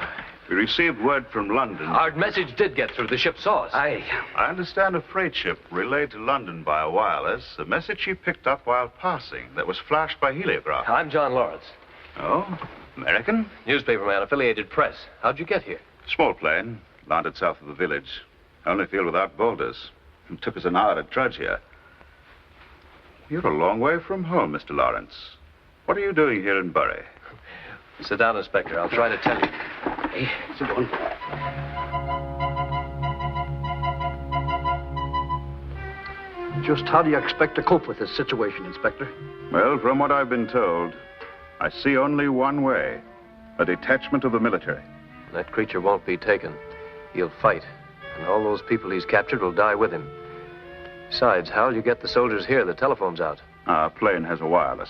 We received word from London. Our message did get through. The ship saw us. Aye. I understand a freight ship relayed to London by wireless a message she picked up while passing that was flashed by heliograph. I'm John Lawrence. Oh? American? Newspaper man, affiliated press. How'd you get here? Small plane. Landed south of the village. Only field without boulders. It took us an hour to trudge here. You're a long way from home, Mr. Lawrence. What are you doing here in Bury? Sit down, Inspector. I'll try to tell you. Hey, sit down. Just how do you expect to cope with this situation, Inspector? Well, from what I've been told, I see only one way. A detachment of the military. That creature won't be taken. He'll fight. And all those people he's captured will die with him. Besides, how'll you get the soldiers here? The telephone's out. Our plane has a wireless.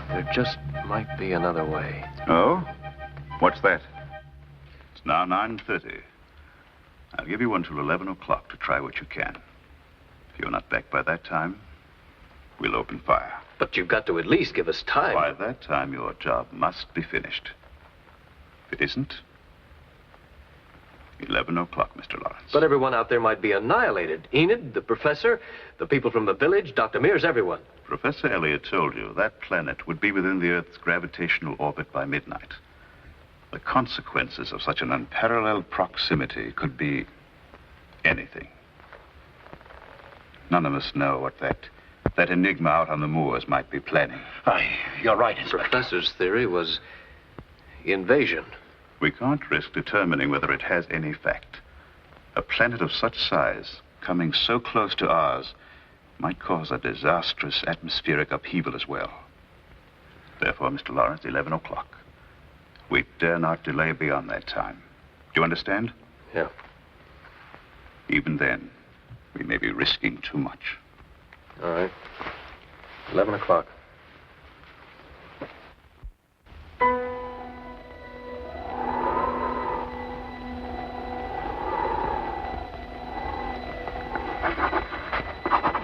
There just might be another way. Oh? What's that? It's now 9:30. I'll give you until 11 o'clock to try what you can. If you're not back by that time, we'll open fire. But you've got to at least give us time. By that time, your job must be finished. If it isn't, 11 o'clock, Mr. Lawrence. But everyone out there might be annihilated. Enid, the professor, the people from the village, Dr. Mears, everyone. Professor Elliott told you that planet would be within the Earth's gravitational orbit by midnight. The consequences of such an unparalleled proximity could be anything. None of us know what that enigma out on the moors might be planning. Aye, you're right, The professor's theory was invasion. We can't risk determining whether it has any fact. A planet of such size, coming so close to ours, might cause a disastrous atmospheric upheaval as well. Therefore, Mr. Lawrence, 11 o'clock. We dare not delay beyond that time. Do you understand? Yeah. Even then, we may be risking too much. All right. 11 o'clock.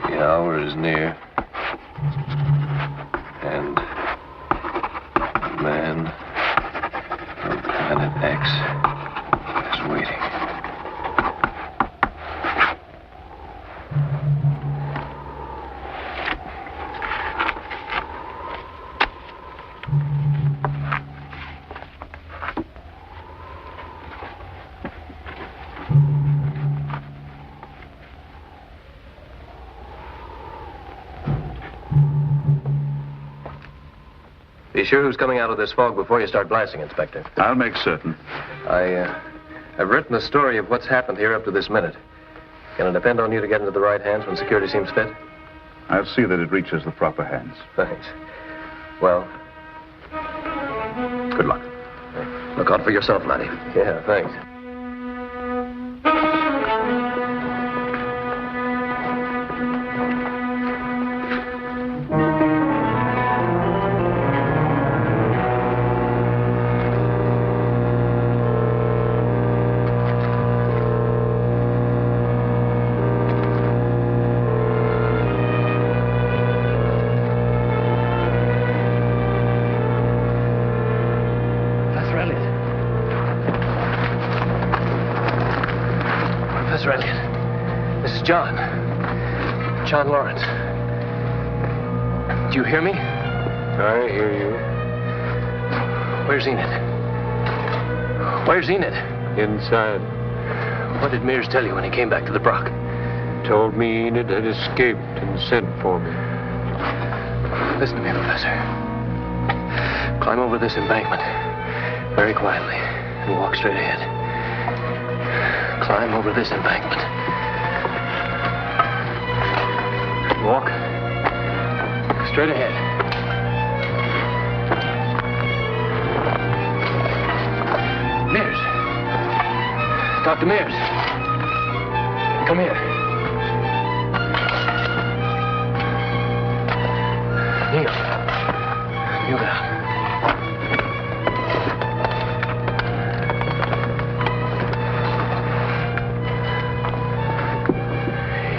The hour is near. And man from planet X is waiting. Be sure who's coming out of this fog before you start blasting, Inspector. I'll make certain. I've written a story of what's happened here up to this minute. Can it depend on you to get into the right hands when security seems fit? I'll see that it reaches the proper hands. Thanks. Well, good luck. Look out for yourself, laddie. Yeah, thanks. Professor Elliott. This is John. John Lawrence. Do you hear me? I hear you. Where's Enid? Where's Enid? Inside. What did Mears tell you when he came back to the Brock? Told me Enid had escaped and sent for me. Listen to me, Professor. Climb over this embankment very quietly and walk straight ahead. Climb over this embankment. Walk straight ahead. Mears. Dr. Mears. Come here. Kneel down.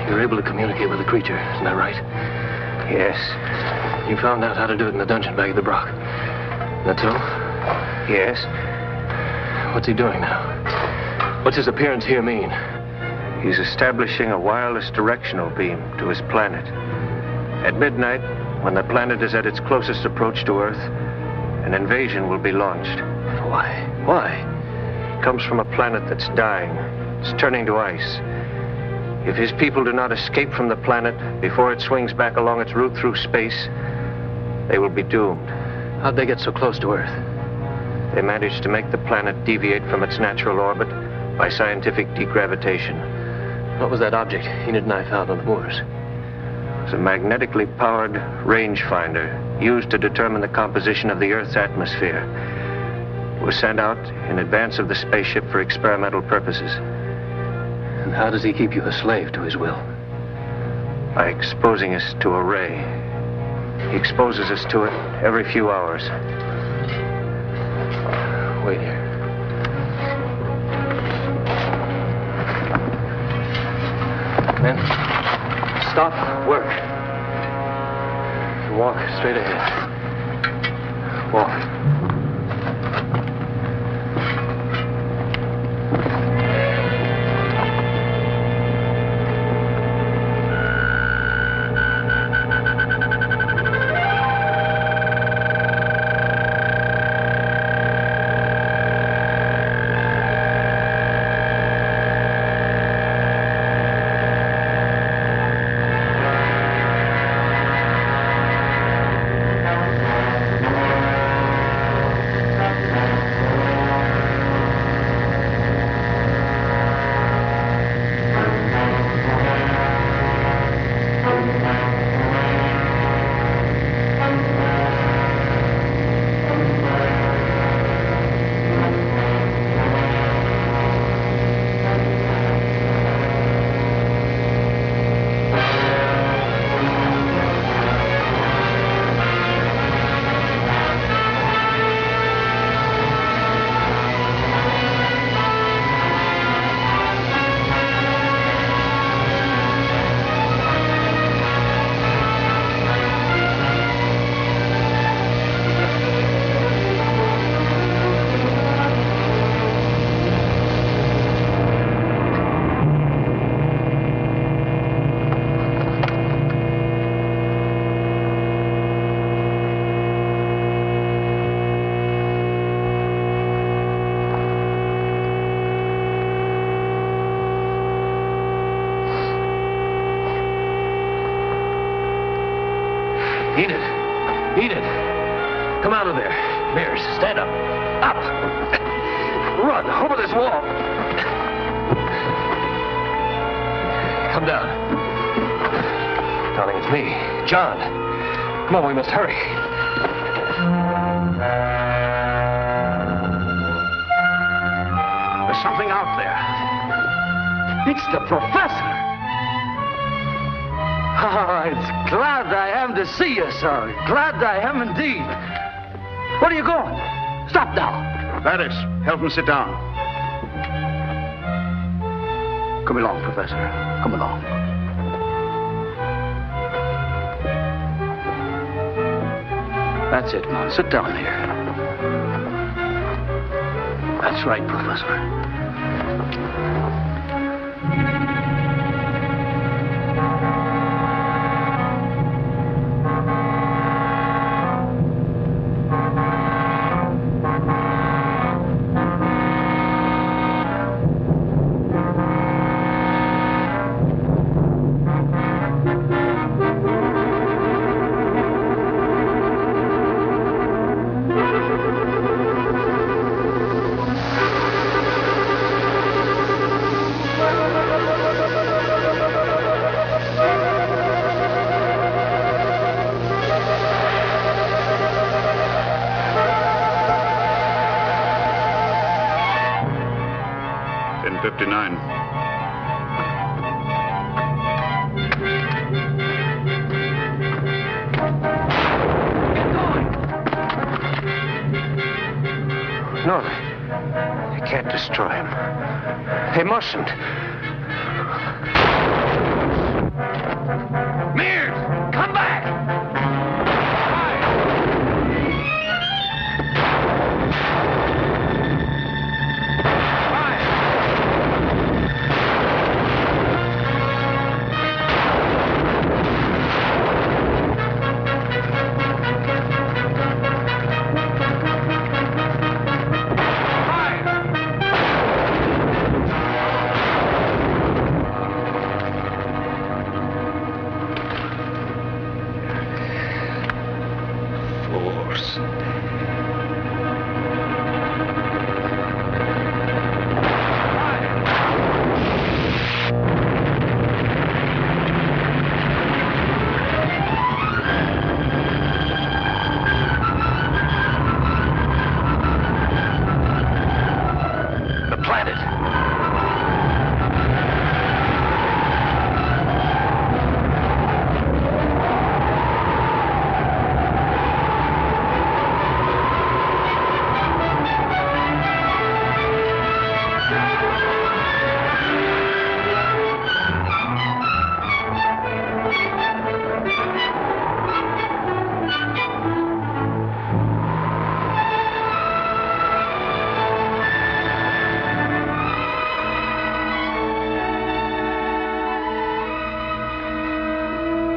You're able to communicate with the creature, isn't that right? Yes. You found out how to do it in the dungeon bag of the Brock. That's all? Yes. What's he doing now? What's his appearance here mean? He's establishing a wireless directional beam to his planet. At midnight, when the planet is at its closest approach to Earth, an invasion will be launched. Why? Why? It comes from a planet that's dying. It's turning to ice. If his people do not escape from the planet before it swings back along its route through space, they will be doomed. How'd they get so close to Earth? They managed to make the planet deviate from its natural orbit by scientific degravitation. What was that object Enid and I found on the moors? It was a magnetically powered rangefinder used to determine the composition of the Earth's atmosphere. It was sent out in advance of the spaceship for experimental purposes. And how does he keep you a slave to his will? By exposing us to a ray. He exposes us to it every few hours. Wait here. Men, stop work. Walk straight ahead. Walk. Enid! Come out of there. Mears, stand up. Up! Run, over this wall. Come down. Darling, it's me, John. Come on, we must hurry. There's something out there. It's the professor. Oh, it's glad I am to see you, sir. Glad I am indeed. Where are you going? Stop now. Gladys, help him sit down. Come along, Professor. Come along. That's it, man. Sit down here. That's right, Professor. No, they can't destroy him. They mustn't. Mears, come back!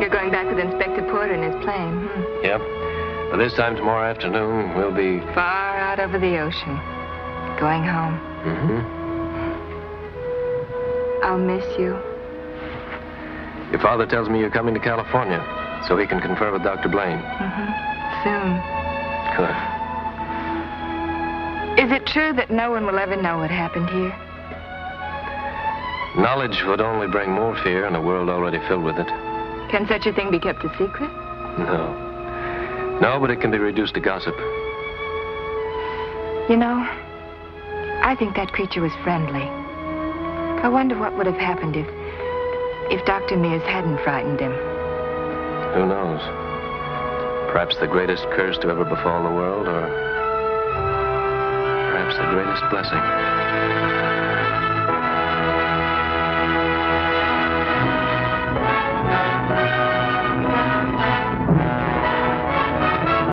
You're going back with Inspector Porter in his plane. Yep. By this time tomorrow afternoon, we'll be... Far out over the ocean. Going home. Mm-hmm. I'll miss you. Your father tells me you're coming to California, so he can confer with Dr. Blaine. Soon. Good. Is it true that no one will ever know what happened here? Knowledge would only bring more fear in a world already filled with it. Can such a thing be kept a secret? No. No, but it can be reduced to gossip. You know, I think that creature was friendly. I wonder what would have happened if Dr. Mears hadn't frightened him. Who knows? Perhaps the greatest curse to ever befall the world, or perhaps the greatest blessing.